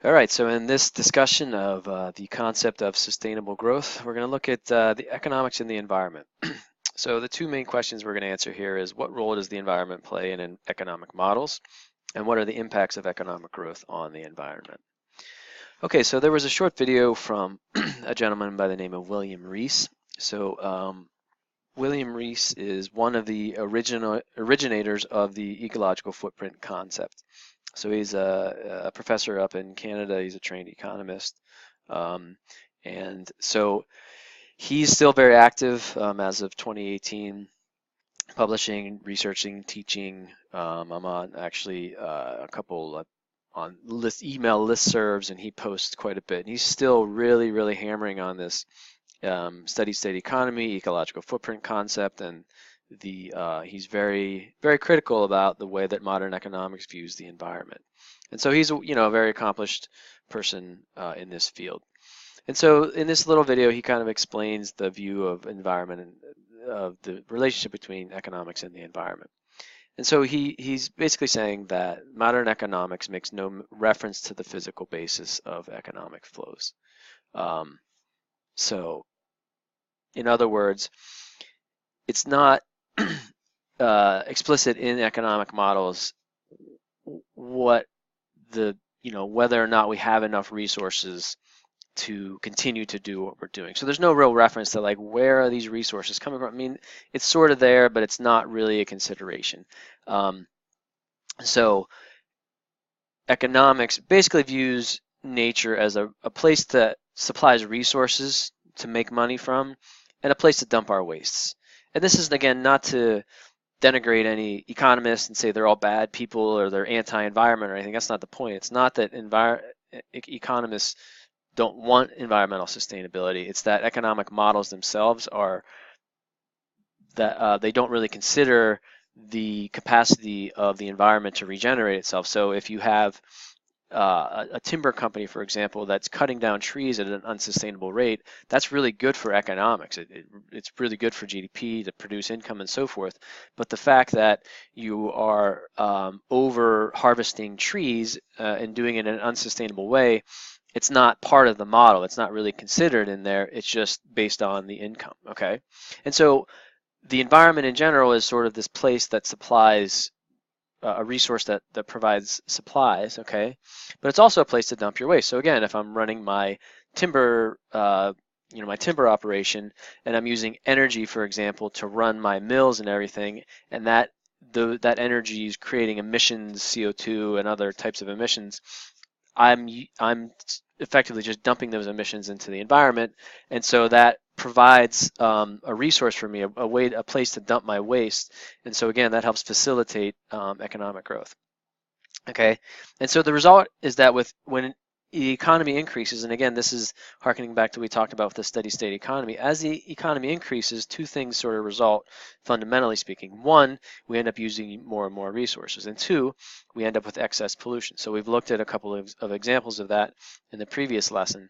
All right, so in this discussion of the concept of sustainable growth, we're going to look at the economics in the environment. So the two main questions we're going to answer here is what role does the environment play in economic models, and what are the impacts of economic growth on the environment? Okay, so there was a short video from a gentleman by the name of William Rees. So William Rees is one of the originators of the ecological footprint concept. So he's a professor up in Canada. He's a trained economist. Um, and so he's still very active as of 2018, publishing, researching, teaching. I'm on actually a couple on email listservs, and he posts quite a bit. And he's still really, really hammering on this steady state economy, ecological footprint concept, and he's very, very critical about the way that modern economics views the environment. And so he's a very accomplished person in this field. And so in this little video, he kind of explains the view of environment and of the relationship between economics and the environment. And so he's basically saying that modern economics makes no reference to the physical basis of economic flows. Um, so in other words, it's not explicit in economic models what whether or not we have enough resources to continue to do what we're doing. So there's no real reference to like where are these resources coming from. I mean, it's sort of there, but it's not really a consideration. So economics basically views nature as a place that supplies resources to make money from and a place to dump our wastes. And this is, again, not to denigrate any economists and say they're all bad people or they're anti-environment or anything. That's not the point. It's not that economists don't want environmental sustainability. It's that economic models themselves are that they don't really consider the capacity of the environment to regenerate itself. So if you have a timber company, for example, that's cutting down trees at an unsustainable rate, that's really good for economics. It's really good for GDP to produce income and so forth. But the fact that you are over harvesting trees and doing it in an unsustainable way, it's not part of the model. It's not really considered in there. It's just based on the income. Okay, and so the environment in general is sort of this place that supplies a resource that provides supplies, okay? But it's also a place to dump your waste. So again, if I'm running my timber, my timber operation, and I'm using energy, for example, to run my mills and everything, and that energy is creating emissions, CO2 and other types of emissions, I'm effectively just dumping those emissions into the environment, and so that provides a resource for me, a place to dump my waste, and so again that helps facilitate economic growth. Okay, and so the result is that when the economy increases, and again this is harkening back to what we talked about with the steady state economy, as the economy increases, two things sort of result, fundamentally speaking. One, we end up using more and more resources, and two, we end up with excess pollution. So we've looked at a couple of examples of that in the previous lesson.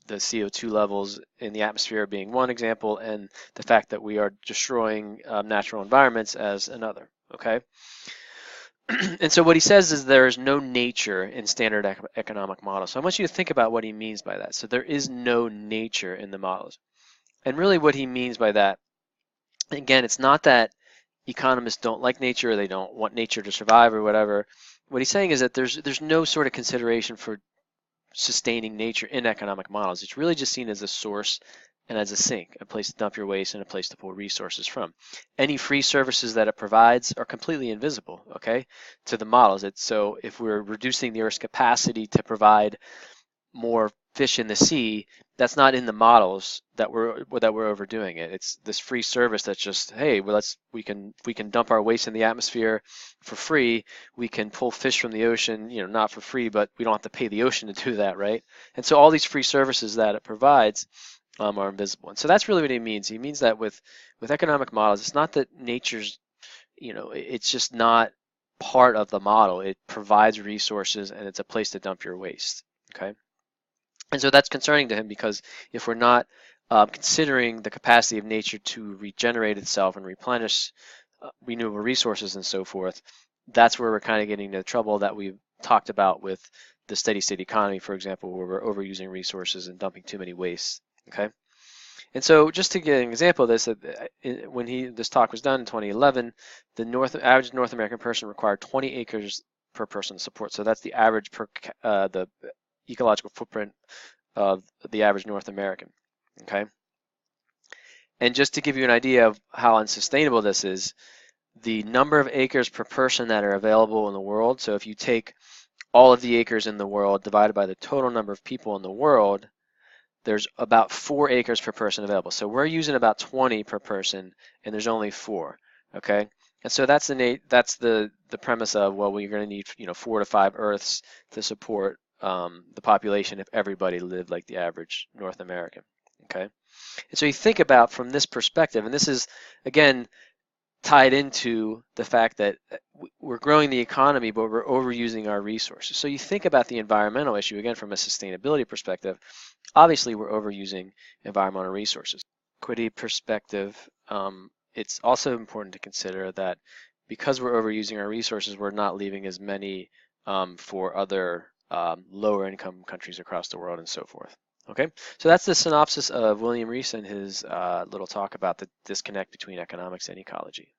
The CO2 levels in the atmosphere being one example, and the fact that we are destroying natural environments as another. Okay. And so what he says is there is no nature in standard economic models. So I want you to think about what he means by that. So there is no nature in the models. And really what he means by that, again, it's not that economists don't like nature or they don't want nature to survive or whatever. What he's saying is that there's no sort of consideration for sustaining nature in economic models. It's really just seen as a source and as a sink, a place to dump your waste and a place to pull resources from. Any free services that it provides are completely invisible, okay, to the models. So if we're reducing the Earth's capacity to provide more fish in the sea, that's not in the models that we're overdoing it. It's this free service that's just, hey, well, we can dump our waste in the atmosphere for free. We can pull fish from the ocean, not for free, but we don't have to pay the ocean to do that, right? And so all these free services that it provides are invisible. And so that's really what he means. He means that with economic models, it's not that nature's, it's just not part of the model. It provides resources and it's a place to dump your waste, okay? And so that's concerning to him because if we're not considering the capacity of nature to regenerate itself and replenish renewable resources and so forth, that's where we're kind of getting into trouble that we've talked about with the steady state economy, for example, where we're overusing resources and dumping too many wastes. Okay. And so, just to get an example of this, when this talk was done in 2011, the average North American person required 20 acres per person to support. So that's the average the ecological footprint of the average North American. Okay. And just to give you an idea of how unsustainable this is, the number of acres per person that are available in the world. So if you take all of the acres in the world divided by the total number of people in the world, there's about 4 acres per person available. So we're using about 20 per person, and there's only 4. Okay, and so that's the premise of, well, we're going to need 4 to 5 Earths to support the population if everybody lived like the average North American. Okay, and so you think about from this perspective, and this is again tied into the fact that we're growing the economy, but we're overusing our resources. So you think about the environmental issue again from a sustainability perspective. Obviously, we're overusing environmental resources. Equity perspective, it's also important to consider that because we're overusing our resources, we're not leaving as many for other lower income countries across the world and so forth. Okay, so that's the synopsis of William Rees and his little talk about the disconnect between economics and ecology.